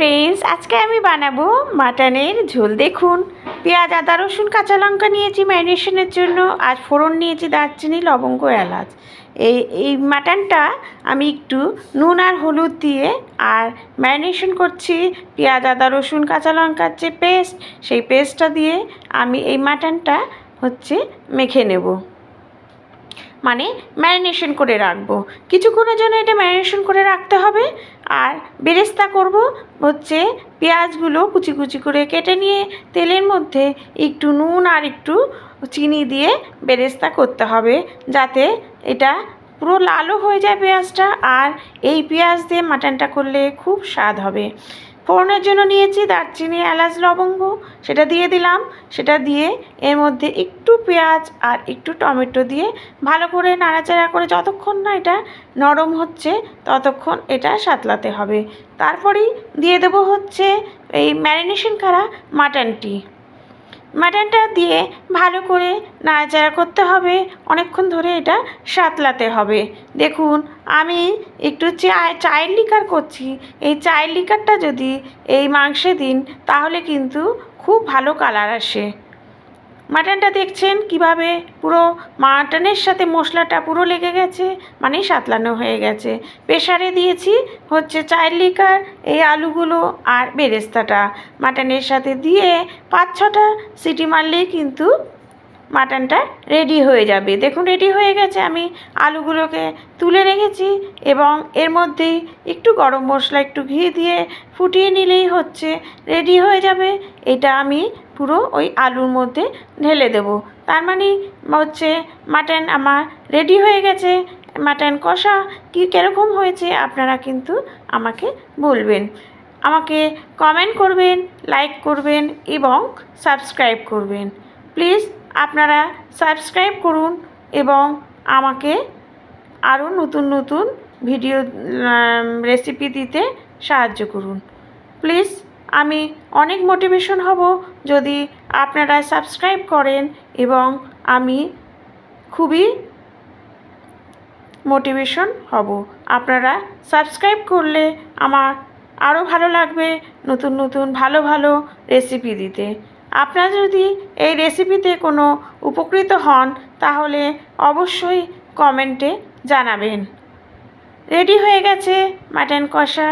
Friends, আজকে আমি বানাবো মাটনের ঝোল। দেখুন, পেঁয়াজ, আদা, রসুন, কাঁচা লঙ্কা নিয়েছি ম্যারিনেশনের জন্য। আর ফোড়ন নিয়েছি দারচিনি, লবঙ্গ, এলাচ। এই মাটনটা আমি একটু নুন আর হলুদ দিয়ে আর ম্যারিনেশন করছি। পেঁয়াজ, আদা, রসুন, কাঁচা লঙ্কার যে পেস্ট, সেই পেস্টটা দিয়ে আমি এই মাটনটা মেখে নেব, মানে ম্যারিনেশন করে রাখবো। কিছুক্ষণের জন্য এটা ম্যারিনেশন করে রাখতে হবে। আর বেরেস্তা করব পেঁয়াজগুলো কুচি কুচি করে কেটে নিয়ে তেলের মধ্যে একটু নুন আর একটু চিনি দিয়ে বেরেস্তা করতে হবে, যাতে এটা পুরো লালও হয়ে যায় পেঁয়াজটা। আর এই পেঁয়াজ দিয়ে মাটনটা করলে খুব স্বাদ হবে। ফোড়নের জন্য নিয়েছি দারচিনি, এলাচ, লবঙ্গ, সেটা দিয়ে দিলাম। সেটা দিয়ে এর মধ্যে একটু পেঁয়াজ আর একটু টমেটো দিয়ে ভালো করে নাড়াচাড়া করে যতক্ষণ না এটা নরম হচ্ছে ততক্ষণ এটা সাঁতলাতে হবে। তারপরেই দিয়ে দেবো এই ম্যারিনেশন করা মাটনটা দিয়ে ভালো করে নাড়াচাড়া করতে হবে, অনেকক্ষণ ধরে এটা সাঁতলাতে হবে। দেখুন, আমি একটু চায়ের লিকার করছি। এই চায়ের লিকারটা যদি এই মাংসে দিন তাহলে কিন্তু খুব ভালো কালার আসে। মাটনটা দেখছেন কিভাবে পুরো মাটনের সাথে মশলাটা পুরো লেগে গেছে, মানে সাঁতলানো হয়ে গেছে। প্রেসারে দিয়েছি চায়ের লিকার, এই আলুগুলো আর বেরেস্তাটা মাটনের সাথে দিয়ে 5-6টা সিটি মারলেই কিন্তু মাটনটা রেডি হয়ে যাবে। দেখুন, রেডি হয়ে গেছে। আমি আলুগুলোকে তুলে রেখেছি এবং এর মধ্যেই একটু গরম মশলা, একটু ঘি দিয়ে ফুটিয়ে নিলেই রেডি হয়ে যাবে। এটা আমি পুরো ওই আলুর মধ্যে ঢেলে দেব। তার মানে মাটন আমার রেডি হয়ে গেছে। মাটন কষা কীরকম হয়েছে আপনারা কিন্তু আমাকে বলবেন। আমাকে কমেন্ট করবেন, লাইক করবেন এবং সাবস্ক্রাইব করবেন। প্লিজ আপনারা সাবস্ক্রাইব করুন এবং আমাকে আরও নতুন নতুন ভিডিও রেসিপি দিতে সাহায্য করুন। প্লিজ, আমি অনেক মোটিভেশন হব যদি আপনারা সাবস্ক্রাইব করেন, এবং আমি খুবই মোটিভেশন হব। আপনারা সাবস্ক্রাইব করলে আমার আরও ভালো লাগবে নতুন নতুন ভালো ভালো রেসিপি দিতে। আপনারা যদি এই রেসিপিতে কোনো উপকৃত হন তাহলে অবশ্যই কমেন্টে জানাবেন। রেডি হয়ে গেছে মাটন কষা।